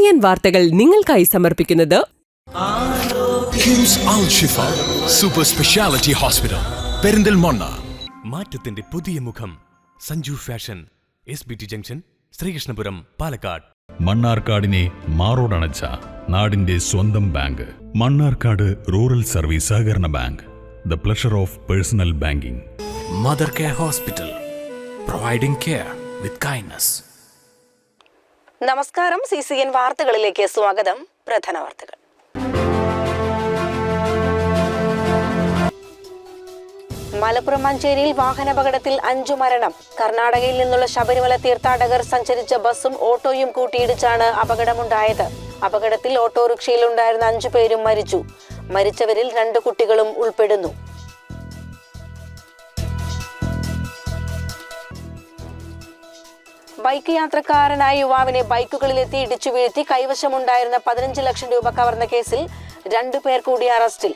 CCN വാർത്തകൾ നിങ്ങൾക്കായി സമർപ്പിക്കുന്നത് KIMS Al Shifa super speciality hospital Perinthalmanna. മാറ്റത്തിന്റെ പുതിയ മുഖം Sanju fashion, SBT junction, Sreekrishnapuram, Palakkad. മണ്ണാർക്കാടിനെ മാറോടണച്ച നാടിന്റെ സ്വന്തം ബാങ്ക് മണ്ണാർക്കാട് റൂറൽ സർവീസ് സഹകരണ bank. The pleasure of personal banking. Mother care hospital, providing care with kindness. നമസ്കാരം. CCN വാർത്തകളിലേക്ക് സ്വാഗതം. പ്രധാന വാർത്തകൾ. മലപ്പുറം മഞ്ചേരിയിൽ വാഹനാപകടത്തിൽ 5 മരണം. കർണാടകയിൽ നിന്നുള്ള ശബരിമല തീർത്ഥാടകർ സഞ്ചരിച്ച ബസ്സും ഓട്ടോയും കൂട്ടിയിടിച്ചാണ് അപകടമുണ്ടായത്. അപകടത്തിൽ ഓട്ടോറിക്ഷയിലുണ്ടായിരുന്ന 5 പേരും മരിച്ചു. മരിച്ചവരിൽ 2 കുട്ടികളും ഉൾപ്പെടുന്നു. ബൈക്ക് യാത്രക്കാരനായ യുവാവിനെ ബൈക്കുകളിലെത്തി ഇടിച്ചു വീഴ്ത്തി കൈവശമുണ്ടായിരുന്ന 15 ലക്ഷം രൂപ കവർന്ന കേസിൽ 2 പേർ കൂടി അറസ്റ്റിൽ.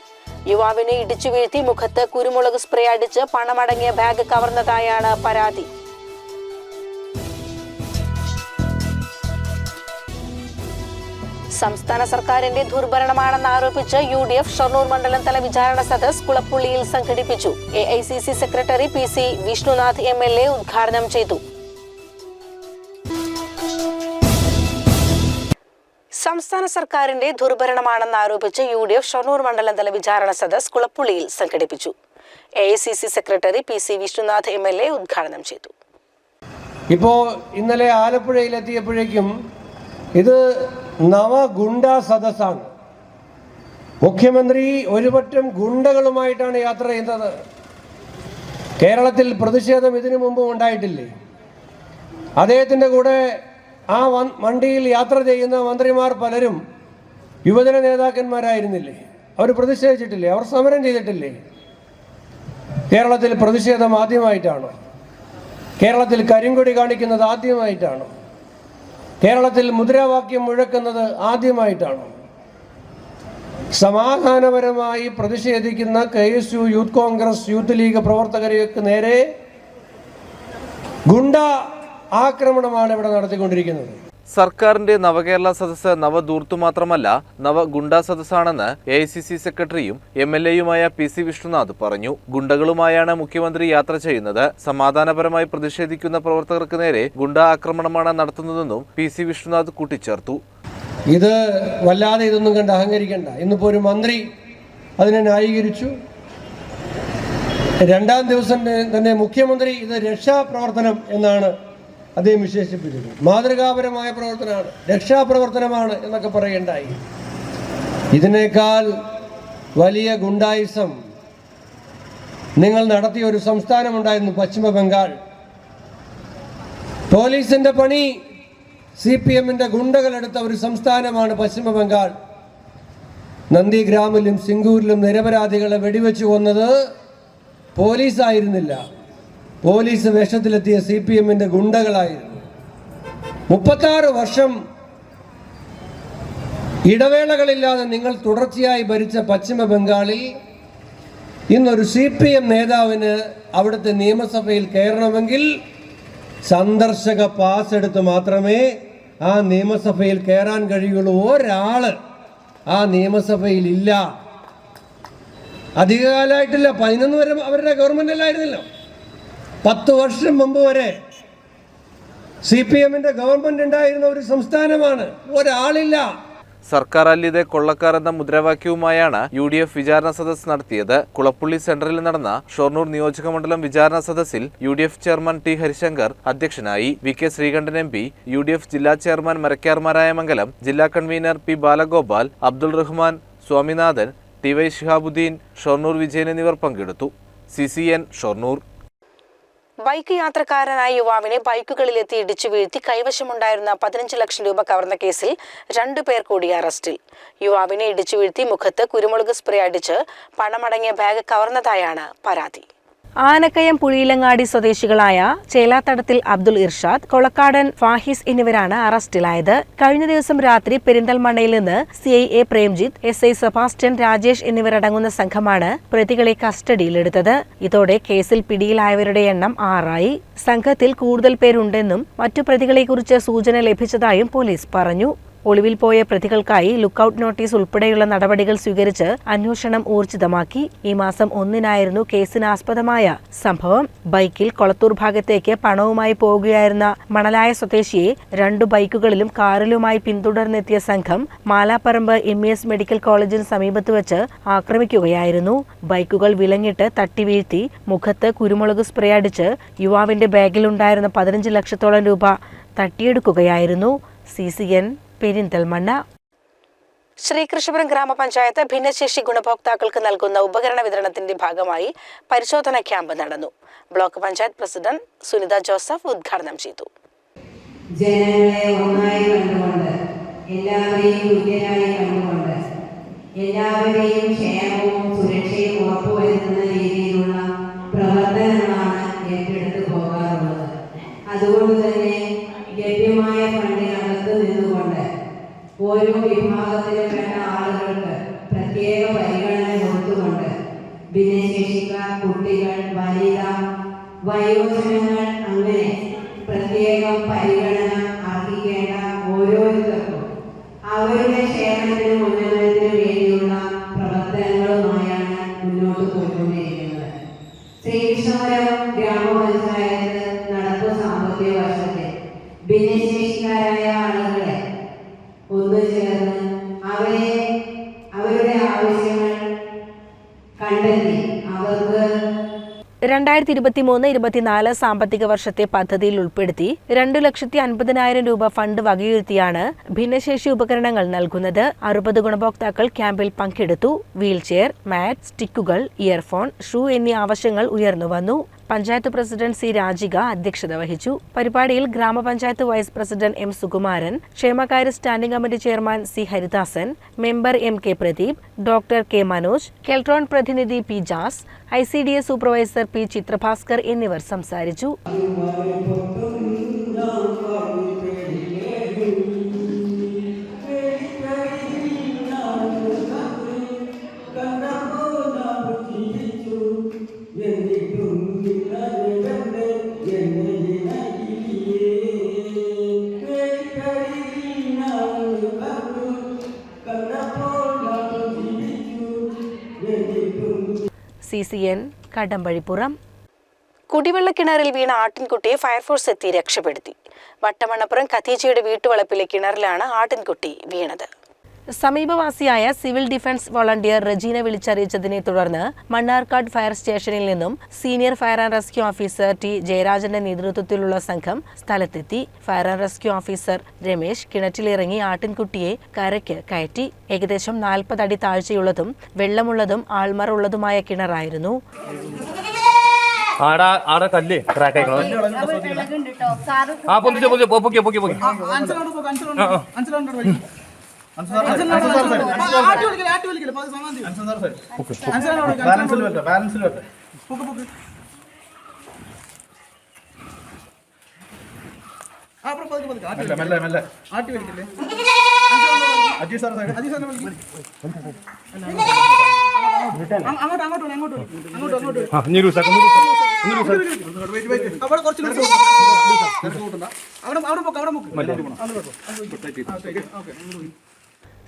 യുവാവിനെ ഇടിച്ചു വീഴ്ത്തി മുഖത്ത് കുരുമുളക് സ്പ്രേ അടിച്ച് പണമടങ്ങിയ ബാഗ് കവർന്നതായാണ് പരാതി. സംസ്ഥാന സർക്കാരിന്റെ ദുർഭരണമാണെന്ന് ആരോപിച്ച് UDF ഷൊർണൂർ മണ്ഡലം തല വിചാരണ സദസ് കുളപ്പുള്ളിയിൽ സംഘടിപ്പിച്ചു. AICC secretary PC Vishnunath MLA ഉദ്ഘാടനം ചെയ്തു. സംസ്ഥാന സർക്കാരിന്റെ ദുർഭരണമാണെന്ന് ആരോപിച്ച് UDF ഷൊർണൂർ മണ്ഡലം തല വിചാരണ സദസ് കുളപ്പുള്ളിയിൽ സംഘടിപ്പിച്ചു. AICC secretary PC Vishnunath MLA ഉദ്ഘാടനം ചെയ്തു. ഇപ്പോൾ ഇന്നലെ ആലപ്പുഴയിലെത്തിയപ്പോഴേക്കും ഇത് നവഗുണ്ടാ സദസ്സാണ്. മുഖ്യമന്ത്രി ഒരുപറ്റം ഗുണ്ടകളുമായിട്ടാണ് യാത്ര ചെയ്യുന്നത്. കേരളത്തിൽ പ്രതിഷേധം ഇതിനു മുമ്പും ഉണ്ടായിട്ടില്ലേ? അദ്ദേഹത്തിൻ്റെ കൂടെ ആ വണ്ടിയിൽ യാത്ര ചെയ്യുന്ന മന്ത്രിമാർ പലരും യുവജന നേതാക്കന്മാരായിരുന്നില്ലേ? അവർ പ്രതിഷേധിച്ചിട്ടില്ലേ? അവർ സമരം ചെയ്തിട്ടില്ലേ? കേരളത്തിൽ പ്രതിഷേധം ആദ്യമായിട്ടാണോ? കേരളത്തിൽ കരിങ്കൊടി കാണിക്കുന്നത് ആദ്യമായിട്ടാണോ? കേരളത്തിൽ മുദ്രാവാക്യം മുഴക്കുന്നത് ആദ്യമായിട്ടാണോ? സമാധാനപരമായി പ്രതിഷേധിക്കുന്ന KSU, youth Congress, youth league പ്രവർത്തകർക്ക് നേരെ ഗുണ്ട ആക്രമണമാണ് ഇവിടെ നടത്തിക്കൊണ്ടിരിക്കുന്നത്. സർക്കാരിന്റെ നവകേരള സദസ്സ് നവധൂർത്തു മാത്രമല്ല, നവഗുണ്ടാ സദസ്സാണെന്ന് AICC സെക്രട്ടറിയും MLAയുമായ PC വിഷ്ണുനാഥ് പറഞ്ഞു. ഗുണ്ടകളുമായാണ് മുഖ്യമന്ത്രി യാത്ര ചെയ്യുന്നത്. സമാധാനപരമായി പ്രതിഷേധിക്കുന്ന പ്രവർത്തകർക്ക് നേരെ ഗുണ്ടാ ആക്രമണമാണ് നടത്തുന്നതെന്നും PC വിഷ്ണുനാഥ് കൂട്ടിച്ചേർത്തു. ഇത് വല്ലാതെ ഇതൊന്നും കണ്ട് അഹങ്കരിക്കണ്ട. ഇന്നിപ്പോ ഒരു മന്ത്രി അതിനെ ന്യായീകരിച്ചു. 2ാം ദിവസം തന്നെ മുഖ്യമന്ത്രി ഇത് രക്ഷാപ്രവർത്തനം എന്നാണ് അദ്ദേഹം വിശേഷിപ്പിച്ചത്. മാതൃകാപരമായ പ്രവർത്തനമാണ്, രക്ഷാപ്രവർത്തനമാണ് എന്നൊക്കെ പറയേണ്ടായി. ഇതിനേക്കാൾ വലിയ ഗുണ്ടായിസം നിങ്ങൾ നടത്തിയ ഒരു സംസ്ഥാനമുണ്ടായിരുന്നു, പശ്ചിമ ബംഗാൾ. പോലീസിന്റെ പണി CPMന്റെ ഗുണ്ടകളെടുത്ത ഒരു സംസ്ഥാനമാണ് പശ്ചിമ ബംഗാൾ. നന്ദിഗ്രാമിലും സിംഗൂരിലും നിരപരാധികളെ വെടിവെച്ച് കൊന്നത് പോലീസായിരുന്നില്ല, പോലീസ് വേഷത്തിലെത്തിയ CPMന്റെ ഗുണ്ടകളായിരുന്നു. 36 വർഷം ഇടവേളകളില്ലാതെ നിങ്ങൾ തുടർച്ചയായി ഭരിച്ച പശ്ചിമ ബംഗാളിൽ ഇന്നൊരു CPM നേതാവിന് അവിടുത്തെ നിയമസഭയിൽ കയറണമെങ്കിൽ സന്ദർശക പാസ് എടുത്ത് മാത്രമേ ആ നിയമസഭയിൽ കയറാൻ കഴിയുള്ളൂ. ഒരാള് ആ നിയമസഭയിൽ ഇല്ല. അധികകാലമായിട്ടില്ല, 11 വരെ അവരുടെ ഗവൺമെന്റ് അല്ലായിരുന്നല്ലോ. 10 വർഷം മുമ്പ് വരെ CPMന്റെ ഗവൺമെന്റ് ഉണ്ടായിരുന്ന ഒരു സംസ്ഥാനമാണ്. ഒരാളില്ല. സർക്കാർ അല്ലിതെ കൊള്ളക്കാർ എന്ന മുദ്രാവാക്യവുമായാണ് UDF വിചാരണ സദസ് നടത്തിയത്. കുളപ്പുള്ളി സെന്ററിൽ നടന്ന ഷൊർണൂർ നിയോജക മണ്ഡലം വിചാരണ സദസ്സിൽ UDF ചെയർമാൻ T ഹരിശങ്കർ അധ്യക്ഷനായി. VK ശ്രീകണ്ഠൻ MP, UDF ജില്ലാ ചെയർമാൻ മരക്കാർമാരായ മംഗലം, ജില്ലാ convener P Balagopal, Abdul Rahman, Swaminathan, TY Shihabuddin, Shoranur Vijayan എന്നിവർ പങ്കെടുത്തു. CCN ഷൊർണൂർ. ബൈക്ക് യാത്രക്കാരനായ യുവാവിനെ ബൈക്കുകളിലെത്തി ഇടിച്ചു വീഴ്ത്തി കൈവശമുണ്ടായിരുന്ന 15 ലക്ഷം രൂപ കവർന്ന കേസിൽ 2 പേർ കൂടി അറസ്റ്റിൽ. യുവാവിനെ ഇടിച്ചു വീഴ്ത്തി മുഖത്ത് കുരുമുളക് സ്പ്രേ അടിച്ച് പണമടങ്ങിയ ബാഗ് കവർന്നതായാണ് പരാതി. ആനക്കയം പുഴിയിലങ്ങാടി സ്വദേശികളായ ചേലാത്തടത്തിൽ അബ്ദുൾ ഇർഷാദ്, കൊളക്കാടൻ ഫാഹിസ് എന്നിവരാണ് അറസ്റ്റിലായത്. കഴിഞ്ഞ ദിവസം രാത്രി പെരിന്തൽമണ്ണയിൽ നിന്ന് CIA Premjith, SI Sebastian, Rajesh എന്നിവരടങ്ങുന്ന സംഘമാണ് പ്രതികളെ കസ്റ്റഡിയിലെടുത്തത്. ഇതോടെ കേസിൽ പിടിയിലായവരുടെ എണ്ണം 6 സംഘത്തിൽ കൂടുതൽ പേരുണ്ടെന്നും മറ്റു പ്രതികളെക്കുറിച്ച് സൂചന ലഭിച്ചതായും പോലീസ് പറഞ്ഞു. ഒളിവിൽ പോയ പ്രതികൾക്കായി ലുക്കൌട്ട് നോട്ടീസ് ഉൾപ്പെടെയുള്ള നടപടികൾ സ്വീകരിച്ച് അന്വേഷണം ഊർജിതമാക്കി. ഈ മാസം 1-നായിരുന്നു കേസിനാസ്പദമായ സംഭവം. ബൈക്കിൽ കൊളത്തൂർ ഭാഗത്തേക്ക് പണവുമായി പോകുകയായിരുന്ന മണലായ സ്വദേശിയെ 2 ബൈക്കുകളിലും കാറിലുമായി പിന്തുടർന്നെത്തിയ സംഘം മാലാപ്പറമ്പ് MES മെഡിക്കൽ കോളേജിന് സമീപത്ത് വെച്ച് ആക്രമിക്കുകയായിരുന്നു. ബൈക്കുകൾ വിലങ്ങിട്ട് തട്ടി വീഴ്ത്തി മുഖത്ത് കുരുമുളക് സ്പ്രേ അടിച്ച് യുവാവിന്റെ ബാഗിലുണ്ടായിരുന്ന 15 ലക്ഷത്തോളം രൂപ തട്ടിയെടുക്കുകയായിരുന്നു. CCN പെരിന്തൽമണ്ണ. ശ്രീകൃഷ്ണപുരം ഗ്രാമപഞ്ചായത്ത് ഭിന്നശേഷി ഗുണഭോക്താക്കൾക്ക് നൽകുന്ന ഉപകരണ വിതരണത്തിന്റെ ഭാഗമായി പരിശോധന ക്യാമ്പ് നടന്നു. ബ്ലോക്ക് പഞ്ചായത്ത് പ്രസിഡന്റ് സുനിത ജോസഫ് ഉദ്ഘാടനം ചെയ്തു. ജനങ്ങളെ ഒന്നായി കണ്ടുകൊണ്ട്, എല്ലാവരെയും തുല്യരായി കണ്ടുകൊണ്ട്, എല്ലാവരുടെയും ക്ഷേമവും സുരക്ഷയും ഉറപ്പുവരുത്തുന്ന രീതിയിലുള്ള പ്രവർത്തനങ്ങളാണ് ഏറ്റെടുത്തു പോകാറുള്ളത്. അതുകൊണ്ട് തന്നെ ലഭ്യമായ ഫണ്ടിനകത്ത് നിന്നുകൊണ്ട് ഓരോ വിഭാഗത്തിലും വേണ്ട ആളുകൾക്ക് പ്രത്യേക പരിഗണന കൊടുത്തുകൊണ്ട് ഭിന്നശേഷിക്കാർ, കുട്ടികൾ, വനിത, വയോജനങ്ങൾ അങ്ങനെ പ്രത്യേകം പരിഗണന അർഹിക്കേണ്ട ഓരോരുത്തർക്കും അവരുടെ ക്ഷേമത്തിനും ഉന്നമനത്തിനും വേണ്ടിയുള്ള പ്രവർത്തനങ്ങളുമായാണ് മുന്നോട്ട് പോയിക്കൊണ്ടിരിക്കുന്നത്. ശ്രീകൃഷ്ണപുരം ഗ്രാമപഞ്ചായത്ത് നടപ്പ് സാമ്പത്തിക വർഷത്തിൽ ഭിന്നശേഷിക്കാരായ ആളുകളെ ഒന്നുചേർന്ന് അവരുടെ ആവശ്യങ്ങൾ കണ്ടെത്തി അവർക്ക് 2023-24 സാമ്പത്തിക വർഷത്തെ പദ്ധതിയിൽ ഉൾപ്പെടുത്തി 2,50,000 രൂപ ഫണ്ട് വകയിരുത്തിയാണ് ഭിന്നശേഷി ഉപകരണങ്ങൾ നൽകുന്നത്. 60 ഗുണഭോക്താക്കൾ ക്യാമ്പിൽ പങ്കെടുത്തു. വീൽചെയർ, മാറ്റ്, സ്റ്റിക്കുകൾ, ഇയർഫോൺ, ഷൂ എന്നീ ആവശ്യങ്ങൾ ഉയർന്നുവന്നു. Panchayat president C. രാജിക അധ്യക്ഷത വഹിച്ചു. പരിപാടിയിൽ ഗ്രാമപഞ്ചായത്ത് വൈസ് പ്രസിഡന്റ് M. സുകുമാരൻ, ക്ഷേമകാര്യ standing committee chairman C. Haridasan, member M. K. Pradeep, doctor K. Manoj, Keltron പ്രതിനിധി P. Jas, ICDS supervisor P. Chithrabhaskar എന്നിവർ സംസാരിച്ചു. CCN കടമ്പഴിപ്പുറം. കുടിവെള്ളക്കിണറിൽ വീണ ആട്ടിൻകുട്ടിയെ ഫയർഫോഴ്സ് എത്തി രക്ഷപ്പെടുത്തി. വട്ടമണ്ണപ്പുറം ഖദീജയുടെ വീട്ടുവളപ്പിലെ കിണറിലാണ് ആട്ടിൻകുട്ടി വീണത്. സമീപവാസിയായ സിവിൽ ഡിഫൻസ് വോളണ്ടിയർ റജീന വിളിച്ചറിയിച്ചതിനെ തുടർന്ന് മണ്ണാർക്കാട് ഫയർ സ്റ്റേഷനിൽ നിന്നും senior fire and rescue officer T. ജയരാജന്റെ നേതൃത്വത്തിലുള്ള സംഘം സ്ഥലത്തെത്തി. Fire and rescue officer Ramesh കിണറ്റിലിറങ്ങി ആട്ടിൻകുട്ടിയെ കരയ്ക്ക് കയറ്റി. ഏകദേശം 40 അടി താഴ്ചയുള്ളതും വെള്ളമുള്ളതും ആൾമറ ഉള്ളതുമായ കിണറായിരുന്നു.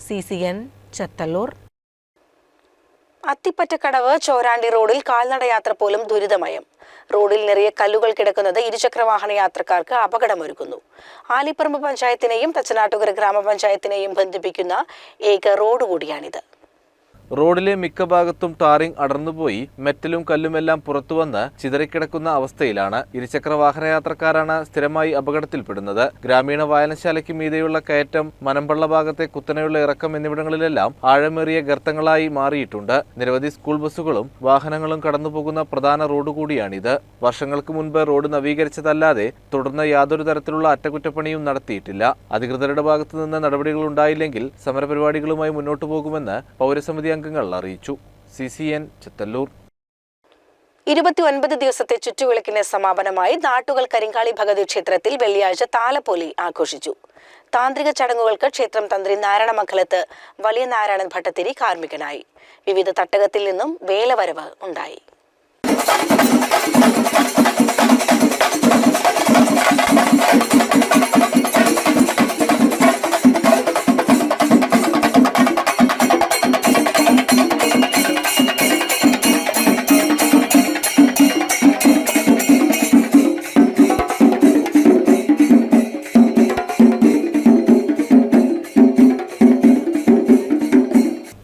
CCN ചത്തല്ലൂർ. അത്തിപ്പറ്റക്കടവ് ചോരാണ്ടി റോഡിൽ കാൽനടയാത്ര പോലും ദുരിതമയം. റോഡിൽ നിറയെ കല്ലുകൾ കിടക്കുന്നത് ഇരുചക്രവാഹന യാത്രക്കാർക്ക് അപകടമൊരുക്കുന്നു. ആലിപ്പറമ്പ് പഞ്ചായത്തിനെയും തച്ചനാട്ടുകര ഗ്രാമപഞ്ചായത്തിനെയും ബന്ധിപ്പിക്കുന്ന ഏക റോഡ് കൂടിയാണിത്. റോഡിലെ മിക്ക ഭാഗത്തും ടാറിംഗ് അടർന്നുപോയി മെറ്റലും കല്ലുമെല്ലാം പുറത്തുവന്ന് ചിതറിക്കിടക്കുന്ന അവസ്ഥയിലാണ്. ഇരുചക്ര വാഹനയാത്രക്കാരാണ് സ്ഥിരമായി അപകടത്തിൽപ്പെടുന്നത്. ഗ്രാമീണ വായനശാലയ്ക്ക് മീതെയുള്ള കയറ്റം, മനമ്പള്ള ഭാഗത്തെ കുത്തനെയുള്ള ഇറക്കം എന്നിവിടങ്ങളിലെല്ലാം ആഴമേറിയ ഗർത്തങ്ങളായി മാറിയിട്ടുണ്ട്. നിരവധി സ്കൂൾ ബസ്സുകളും വാഹനങ്ങളും കടന്നുപോകുന്ന പ്രധാന റോഡ് കൂടിയാണിത്. വർഷങ്ങൾക്ക് മുൻപ് റോഡ് നവീകരിച്ചതല്ലാതെ തുടർന്ന് യാതൊരു തരത്തിലുള്ള അറ്റകുറ്റപ്പണിയും നടത്തിയിട്ടില്ല. അധികൃതരുടെ ഭാഗത്തു നിന്ന് നടപടികൾ ഉണ്ടായില്ലെങ്കിൽ സമരപരിപാടികളുമായി മുന്നോട്ടു പോകുമെന്ന് പൗരസമിതി അംഗങ്ങൾ അറിയിച്ചു. CCN ചത്തല്ലൂർ. 29 ദിവസത്തെ ചുറ്റുവിളക്കിന്റെ സമാപനമായി നാട്ടുകൾ കരിങ്കാളി ഭഗവതി ക്ഷേത്രത്തിൽ വെള്ളിയാഴ്ച താലപ്പൊലി ആഘോഷിച്ചു. താന്ത്രിക ചടങ്ങുകൾക്ക് ക്ഷേത്രം തന്ത്രി നാരായണമംഗലത്ത് വലിയ നാരായണൻ ഭട്ടത്തിരി കാർമ്മികനായി. വിവിധ തട്ടകത്തിൽ നിന്നും വേലവരവ് ഉണ്ടായി.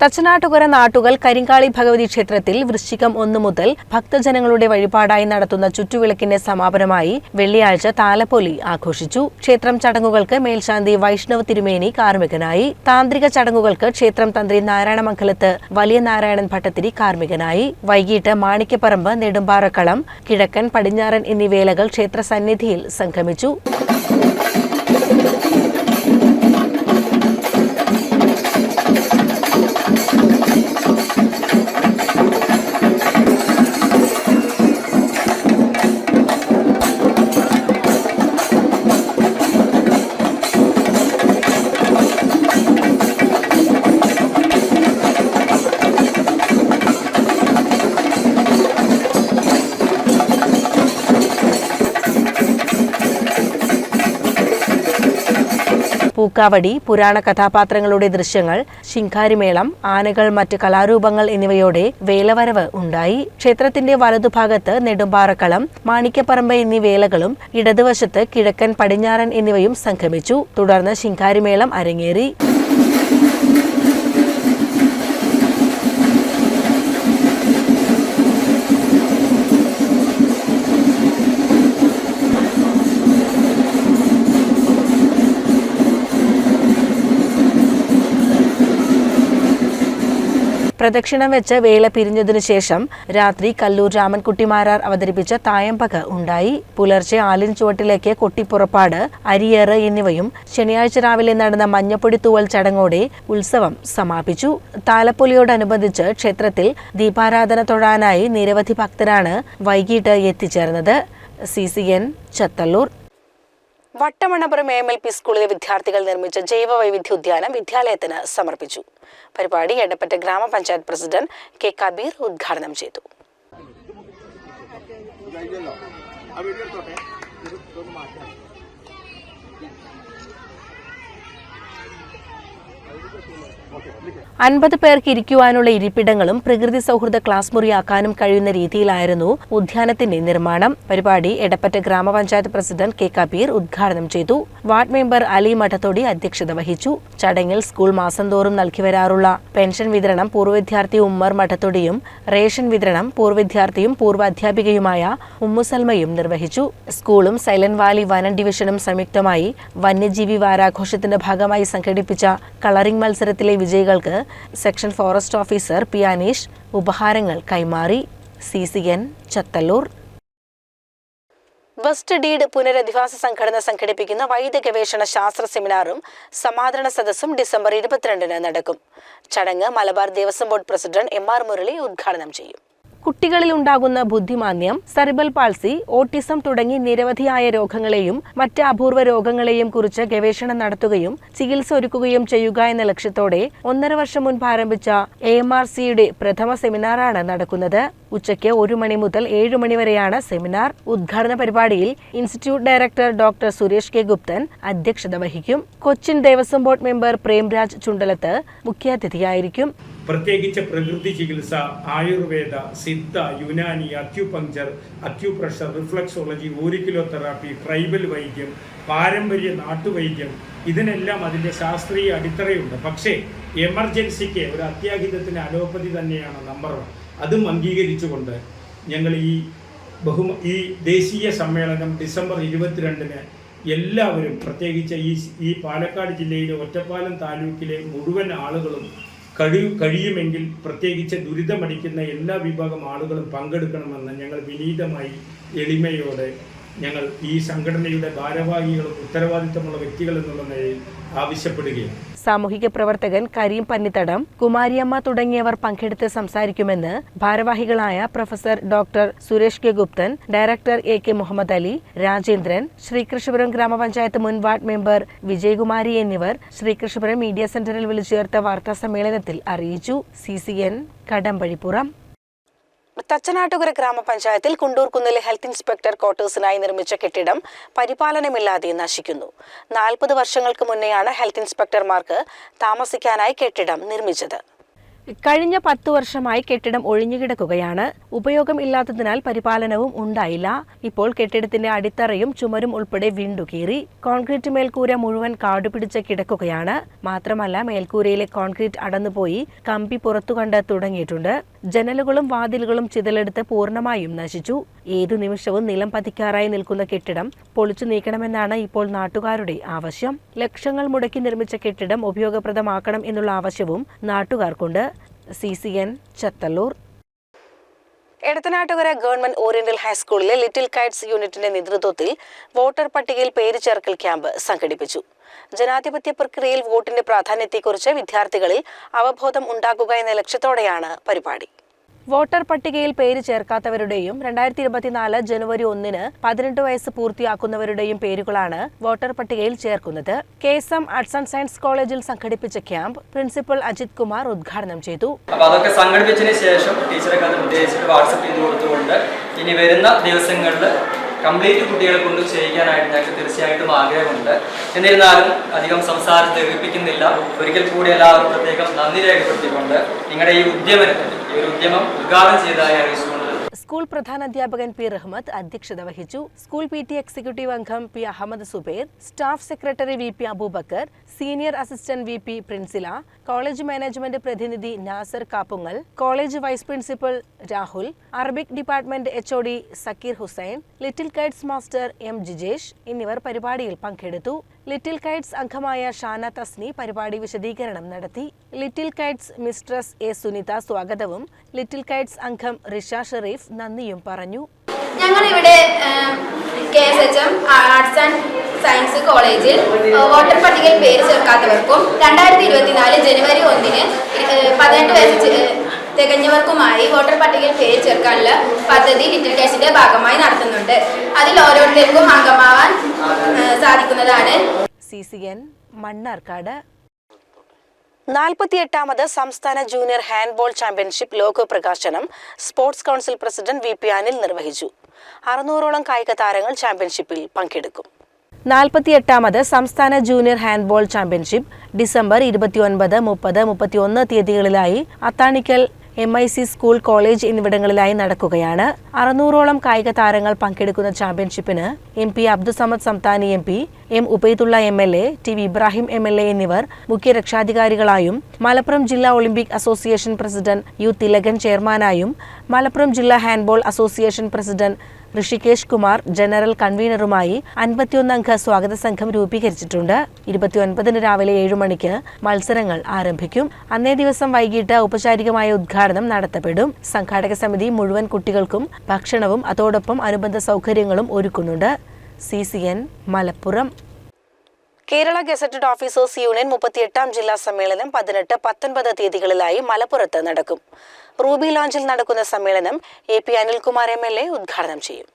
തച്ചനാട്ടുകര നാട്ടുകൽ കരിങ്കാളി ഭഗവതി ക്ഷേത്രത്തിൽ വൃശ്ചികം 1 മുതൽ ഭക്തജനങ്ങളുടെ വഴിപാടായി നടത്തുന്ന ചുറ്റുവിളക്കിന്റെ സമാപനമായി വെള്ളിയാഴ്ച താലപ്പൊലി ആഘോഷിച്ചു. ക്ഷേത്രം ചടങ്ങുകൾക്ക് മേൽശാന്തി വൈഷ്ണവ് തിരുമേനി കാർമ്മികനായി. താന്ത്രിക ചടങ്ങുകൾക്ക് ക്ഷേത്രം തന്ത്രി നാരായണമംഗലത്ത് വലിയ നാരായണൻ ഭട്ടത്തിരി കാർമ്മികനായി. വൈകിട്ട് മാണിക്യപ്പറമ്പ്, നെടുമ്പാറക്കളം, കിഴക്കൻ, പടിഞ്ഞാറൻ എന്നീ വേലകൾ ക്ഷേത്ര സന്നിധിയിൽ സംഗമിച്ചു. പൂക്കാവടി, പുരാണ കഥാപാത്രങ്ങളുടെ ദൃശ്യങ്ങൾ, ശിങ്കാരിമേളം, ആനകൾ, മറ്റ് കലാരൂപങ്ങൾ എന്നിവയോടെ വേലവരവ് ഉണ്ടായി. ക്ഷേത്രത്തിന്റെ വലതുഭാഗത്ത് നെടുമ്പാറക്കളം, മാണിക്യപ്പറമ്പ് എന്നീ വേലകളും ഇടതുവശത്ത് കിഴക്കൻ, പടിഞ്ഞാറൻ എന്നിവയും സംഗമിച്ചു. തുടർന്ന് ശിങ്കാരിമേളം അരങ്ങേറി. പ്രദക്ഷിണം വെച്ച് വേല പിരിഞ്ഞതിനു ശേഷം രാത്രി കല്ലൂർ രാമൻകുട്ടിമാരാർ അവതരിപ്പിച്ച തായമ്പക ഉണ്ടായി. പുലർച്ചെ ആലിൻ ചുവട്ടിലേക്ക് കൊട്ടിപ്പുറപ്പാട്, അരിയേറ് എന്നിവയും ശനിയാഴ്ച രാവിലെ നടന്ന മഞ്ഞപ്പൊടി തൂവൽ ചടങ്ങോടെ ഉത്സവം സമാപിച്ചു. താലപ്പൊലിയോടനുബന്ധിച്ച് ക്ഷേത്രത്തിൽ ദീപാരാധന തൊഴാനായി നിരവധി ഭക്തരാണ് വൈകിട്ട് എത്തിച്ചേർന്നത്. CCN ചത്തല്ലൂർ. വട്ടമണ്ണപുരം AMLP സ്കൂളിലെ വിദ്യാർത്ഥികൾ നിർമ്മിച്ച ജൈവ വൈവിധ്യ ഉദ്യാനം വിദ്യാലയത്തിന് സമർപ്പിച്ചു. പരിപാടി എടപ്പറ്റ ഗ്രാമപഞ്ചായത്ത് പ്രസിഡന്റ് K. കബീർ ഉദ്ഘാടനം ചെയ്തു. അൻപത് പേർക്ക് ഇരിക്കുവാനുള്ള ഇരിപ്പിടങ്ങളും പ്രകൃതി സൗഹൃദ ക്ലാസ് മുറിയാക്കാനും കഴിയുന്ന രീതിയിലായിരുന്നു ഉദ്യാനത്തിന്റെ നിർമ്മാണം. പരിപാടി എടപ്പറ്റ ഗ്രാമപഞ്ചായത്ത് പ്രസിഡന്റ് K. കബീർ ഉദ്ഘാടനം ചെയ്തു. വാർഡ് മെമ്പർ അലി മഠത്തോടി അധ്യക്ഷത വഹിച്ചു. ചടങ്ങിൽ സ്കൂൾ മാസം തോറും നൽകിവരാറുള്ള പെൻഷൻ വിതരണം പൂർവ്വ വിദ്യാർത്ഥി ഉമ്മർ മഠത്തോടിയും റേഷൻ വിതരണം പൂർവ്വ വിദ്യാർത്ഥിയും പൂർവ്വ അധ്യാപികയുമായ ഉമ്മുസൽമയും നിർവഹിച്ചു. സ്കൂളും സൈലന്റ് വാലി വനം ഡിവിഷനും സംയുക്തമായി വന്യജീവി വാരാഘോഷത്തിന്റെ ഭാഗമായി സംഘടിപ്പിച്ച കളറിംഗ് മത്സരത്തിലെ വിജയികൾക്ക് section forest officer P. Aneesh ഉപഹാരങ്ങൾ കൈമാറി. CCN ചത്തല്ലൂർ. വെസ്റ്റ് ഡീഡ് പുനരധിവാസ സംഘടന സംഘടിപ്പിക്കുന്ന വൈദ്യ ഗവേഷണ ശാസ്ത്ര സെമിനാറും സമാദരണ സദസ്സും ഡിസംബർ 22 നടക്കും. ചടങ്ങ് Malabar Devaswom board president MR Murali ഉദ്ഘാടനം ചെയ്യും. കുട്ടികളിൽ ഉണ്ടാകുന്ന ബുദ്ധിമാന്ദ്യം, സെറിബ്രൽ പാൾസി, ഓട്ടിസം തുടങ്ങി നിരവധിയായ രോഗങ്ങളെയും മറ്റ് അപൂർവ രോഗങ്ങളെയും കുറിച്ച് ഗവേഷണം നടത്തുകയും ചികിത്സ ഒരുക്കുകയും ചെയ്യുക എന്ന ലക്ഷ്യത്തോടെ 1.5 വർഷം മുൻപ് ആരംഭിച്ച AMRCയുടെ പ്രഥമ സെമിനാറാണ് നടക്കുന്നത്. ഉച്ചയ്ക്ക് 1 മണി മുതൽ 7 മണി വരെയാണ് സെമിനാർ. ഉദ്ഘാടന പരിപാടിയിൽ institute director doctor Suresh K. Gupthan അധ്യക്ഷത വഹിക്കും. കൊച്ചിൻ ദേവസ്വം ബോർഡ് മെമ്പർ പ്രേംരാജ് ചുണ്ടലത്ത് മുഖ്യാതിഥിയായിരിക്കും. പ്രത്യേകിച്ച് പ്രകൃതി ചികിത്സ, Ayurveda, Siddha, Unani, acupuncture, acupressure, reflexology, auriculotherapy, tribal വൈദ്യം, പാരമ്പര്യ നാട്ടുവൈദ്യം, ഇതിനെല്ലാം അതിൻ്റെ ശാസ്ത്രീയ അടിത്തറയുണ്ട്. പക്ഷേ എമർജൻസിക്ക്, ഒരു അത്യാഹിതത്തിന് അലോപ്പതി തന്നെയാണ് നമ്പർ 1. അതും അംഗീകരിച്ചുകൊണ്ട് ഞങ്ങൾ ഈ ദേശീയ സമ്മേളനം ഡിസംബർ 22 എല്ലാവരും, പ്രത്യേകിച്ച് ഈ പാലക്കാട് ജില്ലയിലെ ഒറ്റപ്പാലം താലൂക്കിലെ മുഴുവൻ ആളുകളും കഴിയുമെങ്കിൽ പ്രത്യേകിച്ച് ദുരിതമടിക്കുന്ന എല്ലാ വിഭാഗം ആളുകളും പങ്കെടുക്കണമെന്ന് ഞങ്ങൾ വിനീതമായി എളിമയോടെ ഞങ്ങൾ ഈ സംഘടനയുടെ ഭാരവാഹികളും ഉത്തരവാദിത്തമുള്ള വ്യക്തികൾ എന്നുള്ള നിലയിൽ ആവശ്യപ്പെടുകയാണ്. സാമൂഹിക പ്രവർത്തകൻ കരീം പന്നിത്തടം, കുമാരിയമ്മ തുടങ്ങിയവർ പങ്കെടുത്ത് സംസാരിക്കുമെന്ന് ഭാരവാഹികളായ professor doctor Suresh K. Guptan, director AK Muhammad Ali, Rajendran, Sreekrishnapuram ഗ്രാമപഞ്ചായത്ത് മുൻ വാർഡ് മെമ്പർ വിജയകുമാരി എന്നിവർ ശ്രീകൃഷ്ണപുരം മീഡിയ സെന്ററിൽ വിളിച്ചു ചേർത്ത വാർത്താ സമ്മേളനത്തിൽ അറിയിച്ചു. CCN കടമ്പഴിപ്പുറം. തച്ചനാട്ടുകര ഗ്രാമപഞ്ചായത്തിൽ കുണ്ടൂർക്കുന്നിലെ ഹെൽത്ത് ഇൻസ്പെക്ടർ ക്വാർട്ടേഴ്സിനായി നിർമ്മിച്ച കെട്ടിടം പരിപാലനമില്ലാതെ നശിക്കുന്നു. 40 വർഷങ്ങൾക്ക് മുന്നെയാണ് ഹെൽത്ത് ഇൻസ്പെക്ടർമാർക്ക് താമസിക്കാനായി കെട്ടിടം നിർമ്മിച്ചത്. കഴിഞ്ഞ 10 വർഷമായി കെട്ടിടം ഒഴിഞ്ഞുകിടക്കുകയാണ്. ഉപയോഗം ഇല്ലാത്തതിനാൽ പരിപാലനവും ഉണ്ടായില്ല. ഇപ്പോൾ കെട്ടിടത്തിന്റെ അടിത്തറയും ചുമരും ഉൾപ്പെടെ വിണ്ടുകീറി. കോൺക്രീറ്റ് മേൽക്കൂര മുഴുവൻ കാടുപിടിച്ച് കിടക്കുകയാണ്. മാത്രമല്ല മേൽക്കൂരയിലെ കോൺക്രീറ്റ് അടന്നുപോയി കമ്പി പുറത്തുകണ്ട് തുടങ്ങിയിട്ടുണ്ട്. ജനലുകളും വാതിലുകളും ചിതലെടുത്ത് പൂർണ്ണമായും നശിച്ചു. ഏതു നിമിഷവും നിലം പതിക്കാറായി നിൽക്കുന്ന കെട്ടിടം പൊളിച്ചു നീക്കണമെന്നാണ് ഇപ്പോൾ നാട്ടുകാരുടെ ആവശ്യം. ലക്ഷങ്ങൾ മുടക്കി നിർമ്മിച്ച കെട്ടിടം ഉപയോഗപ്രദമാക്കണം എന്നുള്ള ആവശ്യവും നാട്ടുകാർക്കുണ്ട്. CCN Chathallur. Edathanattukara government oriental ഹൈസ്കൂളിലെ ലിറ്റിൽ കൈറ്റ്സ് യൂണിറ്റിന്റെ നേതൃത്വത്തിൽ വോട്ടർ പട്ടികയിൽ പേര് ചേർക്കൽ ക്യാമ്പ് സംഘടിപ്പിച്ചു. ജനാധിപത്യ പ്രക്രിയയിൽ വോട്ടിന്റെ പ്രാധാന്യത്തെക്കുറിച്ച് വിദ്യാർത്ഥികളിൽ അവബോധം ഉണ്ടാക്കുക എന്ന ലക്ഷ്യത്തോടെയാണ് പരിപാടി. വോട്ടർ പട്ടികയിൽ പേര് ചേർക്കാത്തവരുടെയും 2024 ജനുവരി 1 18 വയസ്സ് പൂർത്തിയാക്കുന്നവരുടെയും പേരുകളാണ് വോട്ടർ പട്ടികയിൽ ചേർക്കുന്നത്. KSM ആർട്സ് ആൻഡ് സയൻസ് കോളേജിൽ സംഘടിപ്പിച്ച ക്യാമ്പ് പ്രിൻസിപ്പൽ അജിത് കുമാർ ഉദ്ഘാടനം ചെയ്തു. അതൊക്കെ സംഘടിപ്പിച്ചതിന് ശേഷം ടീച്ചറൊക്കെ അത് ഉദ്ദേശിച്ചിട്ട് വാട്സപ്പ് ചെയ്ത് കൊടുത്തുകൊണ്ട് ഇനി വരുന്ന ദിവസങ്ങളിൽ കംപ്ലീറ്റ് കുട്ടികളെ കൊണ്ട് ചെയ്യിക്കാനായിട്ട് ഞങ്ങൾക്ക് തീർച്ചയായിട്ടും ആഗ്രഹമുണ്ട്. എന്നിരുന്നാലും അധികം സംസാരം ദീർഘിപ്പിക്കുന്നില്ല. ഒരിക്കൽ കൂടി എല്ലാവരും പ്രത്യേകം നന്ദി രേഖപ്പെടുത്തിക്കൊണ്ട് നിങ്ങളുടെ ഈ ഉദ്യമം ഉദ്ഘാടനം ചെയ്തതായി അറിയിച്ചുകൊണ്ട് സ്കൂൾ പ്രധാനാധ്യാപകൻ പി റഹ്മത്ത് അധ്യക്ഷത വഹിച്ചു. സ്കൂൾ PT എക്സിക്യൂട്ടീവ് അംഗം P Ahmed Zubair, staff secretary VP Abubakar, senior assistant VP Princila, college management പ്രതിനിധി Nasar Kappungal, college vice principal Rahul, Arabic department HOD Zakir Hussain, little kites master M Jijesh എന്നിവർ പരിപാടിയിൽ പങ്കെടുത്തു. ലിറ്റിൽ കൈറ്റ്സ് അംഗമായ ഷാന തസ്നി പരിപാടി വിശദീകരണം നടത്തി. Little kites mistress A Sunitha സ്വാഗതവും ലിറ്റിൽ കൈറ്റ്സ് അംഗം റിഷ ഷെരീഫ് നന്ദിയും പറഞ്ഞു. ഞങ്ങളിവിടെ KSHM ആർട്സ് ആൻഡ് സയൻസ് കോളേജിൽ വോട്ടർ പട്ടികയിൽ പേര് ചേർക്കാത്തവർക്കും 2024 ജനുവരി 1 18 വയസ്സ് തികഞ്ഞവർക്കുമായി വോട്ടർ പട്ടികയിൽ പേര് ചേർക്കാനുള്ള പദ്ധതി ലിറ്റിൽ കൈറ്റ്സിന്റെ ഭാഗമായി നടത്തുന്നുണ്ട്. അതിൽ ഓരോരുത്തർക്കും അംഗമാവാൻ സാധിക്കുന്നതാണ്. CCN മണ്ണാർക്കാട്. 48ാമത് സംസ്ഥാന ജൂനിയർ ഹാൻഡ്ബോൾ ചാമ്പ്യൻഷിപ്പ് ലോഗോ പ്രകാശനം sports council president VP Anil നിർവഹിച്ചു. 600ഓളം കായിക താരങ്ങൾ ചാമ്പ്യൻഷിപ്പിൽ പങ്കെടുക്കും. 48ാമത് സംസ്ഥാന ജൂനിയർ ഹാൻഡ്ബോൾ ചാമ്പ്യൻഷിപ്പ് ഡിസംബർ 29, 30, 31 തീയതികളിലായി അത്താണിക്കൽ MIC സ്കൂൾ കോളേജ് എന്നിവിടങ്ങളിലായി നടക്കുകയാണ്. 600ഓളം കായിക താരങ്ങൾ പങ്കെടുക്കുന്ന ചാമ്പ്യൻഷിപ്പിന് MP Abdussamad Samadani MP, M Ubaidullah MLA, TV Ibrahim MLA എന്നിവർ മുഖ്യ രക്ഷാധികാരികളായും മലപ്പുറം ജില്ലാ Olympic association president U Thilakan ചെയർമാനായും മലപ്പുറം ജില്ലാ handball association president Rishikesh Kumar general കൺവീനറുമായി 51 അംഗ സ്വാഗത സംഘം രൂപീകരിച്ചിട്ടുണ്ട്. 29 രാവിലെ 7 മണിക്ക് മത്സരങ്ങൾ ആരംഭിക്കും. അന്നേ ദിവസം വൈകിട്ട് ഔപചാരികമായ ഉദ്ഘാടനം നടത്തപ്പെടും. സംഘാടക സമിതി മുഴുവൻ കുട്ടികൾക്കും ഭക്ഷണവും അതോടൊപ്പം അനുബന്ധ സൗകര്യങ്ങളും ഒരുക്കുന്നുണ്ട്. CCN Malappuram. Kerala gazetted officers union 38ാം ജില്ലാ സമ്മേളനം 18, 19 തീയതികളിലായി മലപ്പുറത്ത് നടക്കും. റൂബി ലോഞ്ചിൽ നടക്കുന്ന സമ്മേളനം AP അനിൽകുമാർ MLA ഉദ്ഘാടനം ചെയ്യും.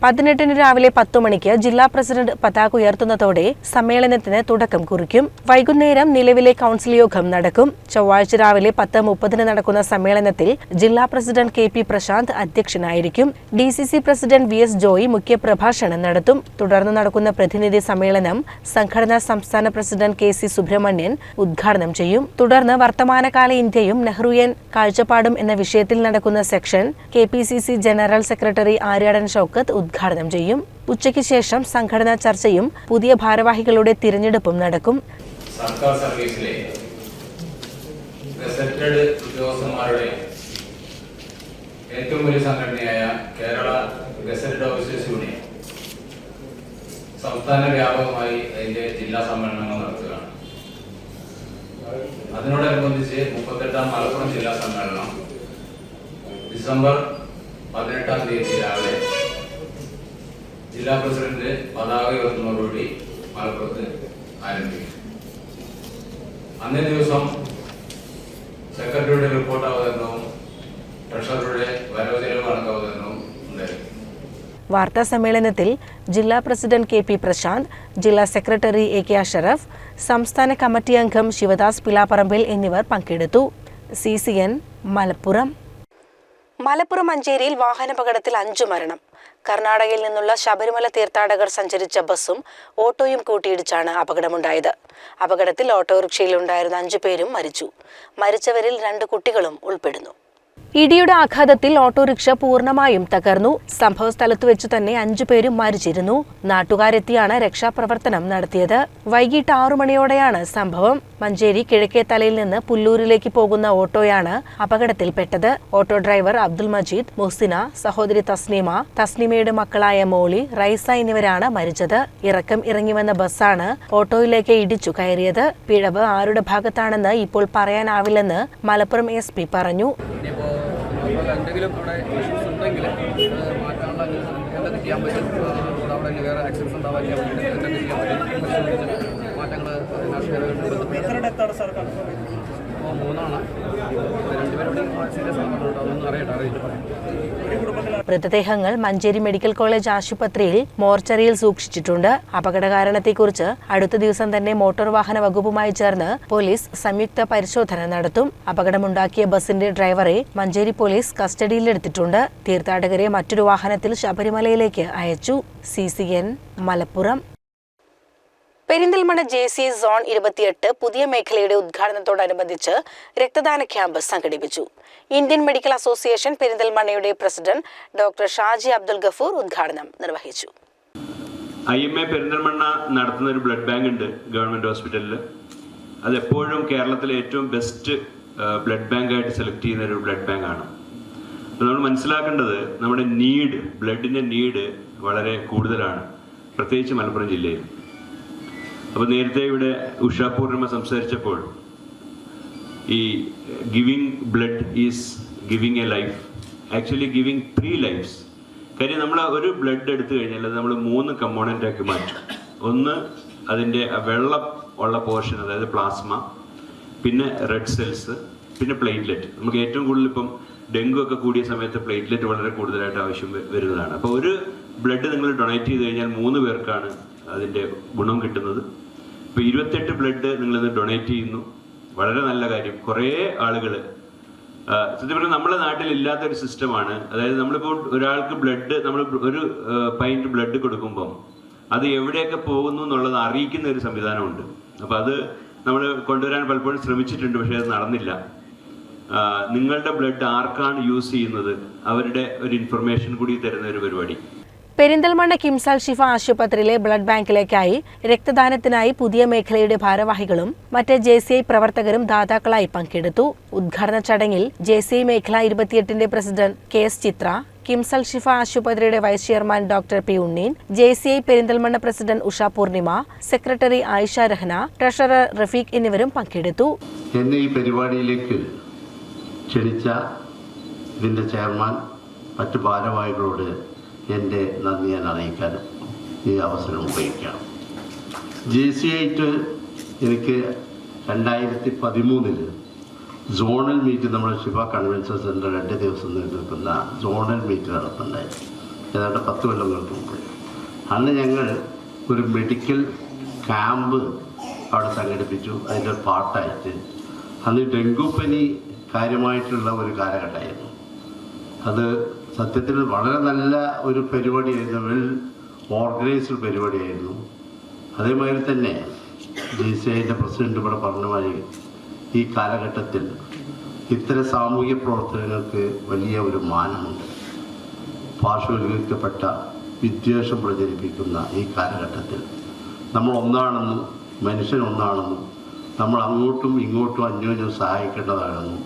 18 രാവിലെ 10 മണിക്ക് ജില്ലാ പ്രസിഡന്റ് പതാക ഉയർത്തുന്നതോടെ സമ്മേളനത്തിന് തുടക്കം കുറിക്കും. വൈകുന്നേരം നിലവിലെ കൗൺസിൽ യോഗം നടക്കും. ചൊവ്വാഴ്ച രാവിലെ 10:30 നടക്കുന്ന സമ്മേളനത്തിൽ ജില്ലാ പ്രസിഡന്റ് KP പ്രശാന്ത് അധ്യക്ഷനായിരിക്കും. DCC പ്രസിഡന്റ് VS ജോയി മുഖ്യപ്രഭാഷണം നടത്തും. തുടർന്ന് നടക്കുന്ന പ്രതിനിധി സമ്മേളനം സംഘടനാ സംസ്ഥാന പ്രസിഡന്റ് KC സുബ്രഹ്മണ്യൻ ഉദ്ഘാടനം ചെയ്യും. തുടർന്ന് വർത്തമാനകാല ഇന്ത്യയും നെഹ്റുയൻ കാഴ്ചപ്പാടും എന്ന വിഷയത്തിൽ നടക്കുന്ന section KPCC general secretary Aryadan Shoukath ഉദ്ഘാടനം ചെയ്യും. ഉച്ചയ്ക്ക് ശേഷം സംഘടനാ ചർച്ചയും പുതിയ ഭാരവാഹികളുടെ തിരഞ്ഞെടുപ്പും നടക്കും. സർക്കാർ സർവീസിലെ ഗസറ്റഡ് ഉദ്യോഗസ്ഥന്മാരുടെ ഏറ്റവും വലിയ സംഘടനയായ കേരള ഗസറ്റഡ് ഓഫീസേഴ്സ് യൂണിയൻ സംസ്ഥാന വ്യാപകമായി അതിന്റെ ജില്ലാ സമ്മേളനങ്ങൾ നടത്തുകയാണ്. അതിനോടനുബന്ധിച്ച് 38ാം മലപ്പുറം ജില്ലാ സമ്മേളനം ഡിസംബർ 18-ാം തീയതി രാവിലെ ജില്ലാ പ്രസിഡന്റ് പതാക ഉയർത്തുന്നതോടുകൂടി മലപ്പുറത്ത് ആരംഭിക്കും. അന്നേ ദിവസം സെക്രട്ടറിയുടെ റിപ്പോർട്ട് അവതരണവും ട്രഷററുടെ വരവ് കണക്ക് അവതരണവും ഉണ്ടായിരിക്കും. വാർത്താ സമ്മേളനത്തിൽ ജില്ലാ പ്രസിഡന്റ് KP പ്രശാന്ത്, ജില്ലാ സെക്രട്ടറി AK അഷറഫ്, സംസ്ഥാന കമ്മിറ്റി അംഗം ശിവദാസ് പിലാപ്പറമ്പിൽ എന്നിവർ പങ്കെടുത്തു. CCN മലപ്പുറം. മലപ്പുറം മഞ്ചേരിയിൽ വാഹനാപകടത്തിൽ 5 മരണം. കർണാടകയിൽ നിന്നുള്ള ശബരിമല തീർത്ഥാടകർ സഞ്ചരിച്ച ബസ്സും ഓട്ടോയും കൂട്ടിയിടിച്ചാണ് അപകടമുണ്ടായത്. അപകടത്തിൽ ഓട്ടോറിക്ഷയിലുണ്ടായിരുന്ന 5 പേരും മരിച്ചു. മരിച്ചവരിൽ 2 കുട്ടികളും ഉൾപ്പെടുന്നു. ഇടിയുടെ ആഘാതത്തിൽ ഓട്ടോറിക്ഷ പൂർണ്ണമായും തകർന്നു. സംഭവ സ്ഥലത്ത് വെച്ച് തന്നെ 5 പേരും മരിച്ചിരുന്നു. നാട്ടുകാരെത്തിയാണ് രക്ഷാപ്രവർത്തനം നടത്തിയത്. വൈകിട്ട് 6 മണിയോടെയാണ് സംഭവം. മഞ്ചേരി കിഴക്കേത്തലയിൽ നിന്ന് പുല്ലൂരിലേക്ക് പോകുന്ന ഓട്ടോയാണ് അപകടത്തിൽപ്പെട്ടത്. ഓട്ടോ ഡ്രൈവർ അബ്ദുൽ മജീദ്, മുഹ്സിന, സഹോദരി തസ്നിമയുടെ മക്കളായ മോളി, റൈസ എന്നിവരാണ് മരിച്ചത്. ഇറങ്ങി വന്ന ബസ്സാണ് ഓട്ടോയിലേക്ക് ഇടിച്ചു കയറിയത്. പിഴവ് ആരുടെ ഭാഗത്താണെന്ന് ഇപ്പോൾ പറയാനാവില്ലെന്ന് മലപ്പുറം SP പറഞ്ഞു. എന്തെങ്കിലും അവിടെ ഇഷ്യൂസ് ഉണ്ടെങ്കിൽ മാറ്റാനുള്ള എന്തൊക്കെ ചെയ്യാൻ പറ്റും, അവിടെ വേറെ ആക്സിഡൻസ് ഉണ്ടാവാതിരിക്കാൻ വേണ്ടി എന്തൊക്കെ ചെയ്യാൻ പറ്റും പരിശോധിച്ച് മാറ്റങ്ങൾ അപ്പോൾ 3 2 സീരിയസ് ആണെന്നുണ്ടോ അതൊന്നും അറിയില്ല. മൃതദേഹങ്ങൾ മഞ്ചേരി മെഡിക്കൽ കോളേജ് ആശുപത്രിയിൽ മോർച്ചറിയിൽ സൂക്ഷിച്ചിട്ടുണ്ട്. അപകട കാരണത്തെക്കുറിച്ച് അടുത്ത ദിവസം തന്നെ മോട്ടോർ വാഹന വകുപ്പുമായി ചേർന്ന് പോലീസ് സംയുക്ത പരിശോധന നടത്തും. അപകടമുണ്ടാക്കിയ ബസിന്റെ ഡ്രൈവറെ മഞ്ചേരി പോലീസ് കസ്റ്റഡിയിലെടുത്തിട്ടുണ്ട്. തീർത്ഥാടകരെ മറ്റൊരു വാഹനത്തിൽ ശബരിമലയിലേക്ക് അയച്ചു. CCN Malappuram. Perinthalmanna JCI zone 28 പുതിയ മേഖലയുടെ ഉദ്ഘാടനത്തോടനുബന്ധിച്ച് രക്തദാന ക്യാമ്പ് സംഘടിപ്പിച്ചു. ഇന്ത്യൻ മെഡിക്കൽ അസോസിയേഷൻ പെരിന്തൽമണ്ണയുടെ പ്രസിഡന്റ് ഡോക്ടർ ഷാജി അബ്ദുൽ ഗഫൂർ ഉദ്ഘാടനം നിർവഹിച്ചു. IMA പെരിന്തൽമണ്ണ നടത്തുന്ന ഒരു ബ്ലഡ് ബാങ്ക് ഉണ്ട് ഗവൺമെന്റ് ഹോസ്പിറ്റലിൽ. അതെപ്പോഴും കേരളത്തിലെ ഏറ്റവും ബെസ്റ്റ് ബ്ലഡ് ബാങ്കായിട്ട് സെലക്ട് ചെയ്യുന്ന ഒരു ബ്ലഡ് ബാങ്ക് ആണ്. നമ്മൾ മനസ്സിലാക്കേണ്ടത് നമ്മുടെ ബ്ലഡിന്റെ നീഡ് വളരെ കൂടുതലാണ്, പ്രത്യേകിച്ച് മലപ്പുറം ജില്ലയിൽ. അപ്പോൾ നേരത്തെ ഇവിടെ ഉഷാ പൂർണിമ സംസാരിച്ചപ്പോൾ ഈ giving blood is giving a life, actually giving 3 lives. കാര്യം നമ്മൾ ഒരു ബ്ലഡ് എടുത്തു കഴിഞ്ഞാൽ അത് നമ്മൾ 3 കമ്പോണൻ്റ് ആക്കി മാറ്റും. ഒന്ന് അതിൻ്റെ വെള്ളം ഉള്ള പോർഷൻ, അതായത് പ്ലാസ്മ, പിന്നെ റെഡ് സെൽസ്, പിന്നെ പ്ലേറ്റ്ലെറ്റ്. നമുക്ക് ഏറ്റവും കൂടുതൽ ഇപ്പം ഡെങ്കു ഒക്കെ കൂടിയ സമയത്ത് പ്ലേറ്റ്ലെറ്റ് വളരെ കൂടുതലായിട്ട് ആവശ്യം വരുന്നതാണ്. അപ്പോൾ ഒരു ബ്ലഡ് നിങ്ങൾ ഡൊണേറ്റ് ചെയ്ത് കഴിഞ്ഞാൽ 3 പേർക്കാണ് അതിൻ്റെ ഗുണം കിട്ടുന്നത്. ഇപ്പോൾ 28 ബ്ലഡ് നിങ്ങളിത് ഡൊണേറ്റ് ചെയ്യുന്നു, വളരെ നല്ല കാര്യം. കുറേ ആളുകൾ സത്യം പറഞ്ഞാൽ നമ്മുടെ നാട്ടിൽ ഇല്ലാത്തൊരു സിസ്റ്റമാണ്. അതായത് നമ്മളിപ്പോൾ ഒരാൾക്ക് ബ്ലഡ്, നമ്മൾ ഒരു പൈൻറ്റ് ബ്ലഡ് കൊടുക്കുമ്പം അത് എവിടെയൊക്കെ പോകുന്നു എന്നുള്ളത് അറിയിക്കുന്ന ഒരു സംവിധാനമുണ്ട്. അപ്പോൾ അത് നമ്മൾ കൊണ്ടുവരാൻ പലപ്പോഴും ശ്രമിച്ചിട്ടുണ്ട്, പക്ഷേ അത് നടന്നില്ല. നിങ്ങളുടെ ബ്ലഡ് ആർക്കാണ് യൂസ് ചെയ്യുന്നത് അവരുടെ ഒരു ഇൻഫർമേഷൻ കൂടി തരുന്ന ഒരു പരിപാടി. പെരിന്തൽമണ്ണ കിംസ് അൽ ഷിഫ ആശുപത്രിയിലെ ബ്ലഡ് ബാങ്കിലേക്കായി രക്തദാനത്തിനായി പുതിയ മേഖലയുടെ ഭാരവാഹികളും മറ്റ് JCI പ്രവർത്തകരും ദാതാക്കളായി പങ്കെടുത്തു. ഉദ്ഘാടന ചടങ്ങിൽ JCI മേഖല 28ന്റെ president KS Chitra, KIMS Al Shifa ആശുപത്രിയുടെ vice chairman doctor P Unneen, JCI Perinthalmanna president Usha Poornima, secretary Ayisha Rahna, treasurer Rafeeq എന്നിവരും പങ്കെടുത്തു. എന്നെ ഈ പരിപാടിയിലേക്ക് ക്ഷണിച്ച ഇതിൻ്റെ ചെയർമാൻ, മറ്റു ഭാരവാഹികളോട് എൻ്റെ നന്ദി ഞാൻ അറിയിക്കാനും ഈ അവസരം ഉപയോഗിക്കാം. JCI എനിക്ക് 2013 സോണൽ മീറ്റ് നമ്മുടെ ശിവ കൺവെൻഷൻ സെൻറ്റർ 2 ദിവസം നിൽക്കുന്ന സോണൽ മീറ്റ് നടത്തുന്നുണ്ടായിരുന്നു. ഏതാണ്ട് 10 കൊല്ലങ്ങൾക്ക് മുമ്പ്. അന്ന് ഞങ്ങൾ ഒരു മെഡിക്കൽ ക്യാമ്പ് അവിടെ സംഘടിപ്പിച്ചു. അതിൻ്റെ പാർട്ടായിട്ട് അന്ന് ഡെങ്കുപ്പനി കാര്യമായിട്ടുള്ള ഒരു കാലഘട്ടമായിരുന്നു. അത് സത്യത്തിൽ വളരെ നല്ല ഒരു പരിപാടിയായിരുന്നു, വെൽ ഓർഗനൈസ്ഡ് പരിപാടിയായിരുന്നു. അതേമാതിരി തന്നെ JCIൻ്റെ പ്രസിഡന്റ് ഇവിടെ പറഞ്ഞ മാതിരി ഈ കാലഘട്ടത്തിൽ ഇത്തരം സാമൂഹ്യ പ്രവർത്തനങ്ങൾക്ക് വലിയ ഒരു മാനമുണ്ട്. പാർശ്വവൽക്കരിക്കപ്പെട്ട വിദ്വേഷം പ്രചരിപ്പിക്കുന്ന ഈ കാലഘട്ടത്തിൽ നമ്മൾ ഒന്നാണെന്നും മനുഷ്യൻ ഒന്നാണെന്നും നമ്മൾ അങ്ങോട്ടും ഇങ്ങോട്ടും അന്യോന്യം സഹായിക്കേണ്ടതാണെന്നും.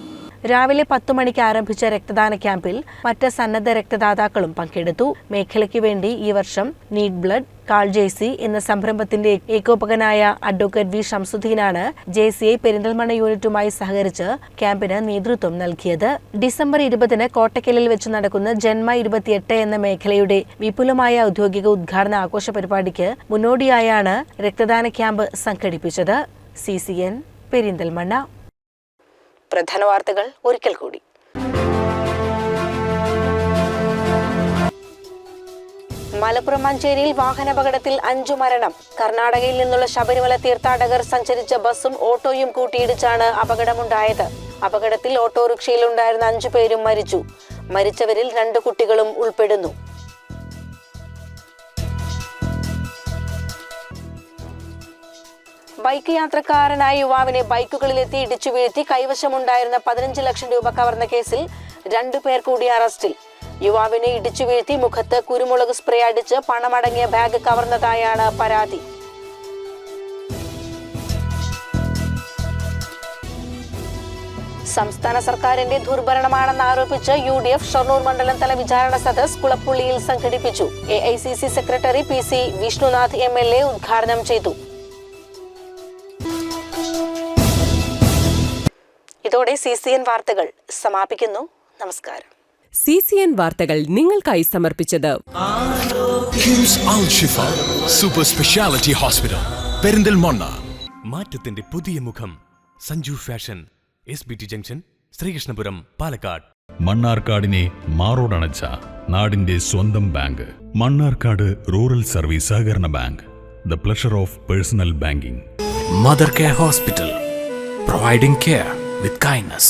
രാവിലെ 10 മണിക്ക് ആരംഭിച്ച രക്തദാന ക്യാമ്പിൽ മറ്റ് സന്നദ്ധ രക്തദാതാക്കളും പങ്കെടുത്തു. മേഖലയ്ക്ക് വേണ്ടി ഈ വർഷം നീഡ് ബ്ലഡ് കാൾ JC എന്ന സംരംഭത്തിന്റെ ഏകോപകനായ അഡ്വക്കേറ്റ് V ഷംസുദ്ദീനാണ് JCI പെരിന്തൽമണ്ണ യൂണിറ്റുമായി സഹകരിച്ച് ക്യാമ്പിന് നേതൃത്വം നൽകിയത്. ഡിസംബർ 20-ന് കോട്ടക്കലിൽ വെച്ച് നടക്കുന്ന ജന്മ 28 എന്ന മേഖലയുടെ വിപുലമായ ഔദ്യോഗിക ഉദ്ഘാടന ആഘോഷ പരിപാടിക്ക് മുന്നോടിയായാണ് രക്തദാന ക്യാമ്പ് സംഘടിപ്പിച്ചത്. CCN പെരിന്തൽമണ്ണ. പ്രധാന വാർത്തകൾ ഒരിക്കൽ കൂടി. മലപ്പുറം മഞ്ചേരിയിൽ വാഹനാപകടത്തിൽ 5 മരണം. കർണാടകയിൽ നിന്നുള്ള ശബരിമല തീർത്ഥാടകർ സഞ്ചരിച്ച ബസ്സും ഓട്ടോയും കൂട്ടിയിടിച്ചാണ് അപകടമുണ്ടായത്. അപകടത്തിൽ ഓട്ടോറിക്ഷയിലുണ്ടായിരുന്ന 5 പേരും മരിച്ചു. മരിച്ചവരിൽ 2 കുട്ടികളും ഉൾപ്പെടുന്നു. ബൈക്ക് യാത്രക്കാരനായ യുവാവിനെ ബൈക്കുകളിലെത്തി ഇടിച്ചു വീഴ്ത്തി കൈവശമുണ്ടായിരുന്ന 15 ലക്ഷം രൂപ കവർന്ന കേസിൽ 2 പേർ കൂടി അറസ്റ്റിൽ. യുവാവിനെ ഇടിച്ചു വീഴ്ത്തി മുഖത്ത് കുരുമുളക് സ്പ്രേ അടിച്ച് പണമടങ്ങിയ ബാഗ് കവർന്നതായാണ് പരാതി. സംസ്ഥാന സർക്കാരിന്റെ ദുർഭരണമാണെന്ന് ആരോപിച്ച് UDF ഷൊർണൂർ മണ്ഡലം തല വിചാരണ സദസ് കുളപ്പുള്ളിയിൽ സംഘടിപ്പിച്ചു. AICC secretary PC Vishnunath MLA ഉദ്ഘാടനം ചെയ്തു. ഇതോടെ CCN വാർത്തകൾ സമാപിക്കുന്നു. നമസ്കാരം. CCN വാർത്തകൾ നിങ്ങൾക്കായി സമർപ്പിച്ചത് KIMS Al Shifa super speciality hospital Perinthalmanna. മാറ്റത്തിന്റെ പുതിയ മുഖം Sanju fashion SBT junction Sreekrishnapuram Palakkad. മണ്ണാർക്കാടിനെ മാറോടണച്ച നാടിന്റെ സ്വന്തം ബാങ്ക് മണ്ണാർക്കാട് റൂറൽ സർവീസ് സഹകരണ bank. The pleasure of personal banking. Mother care hospital providing care with kindness.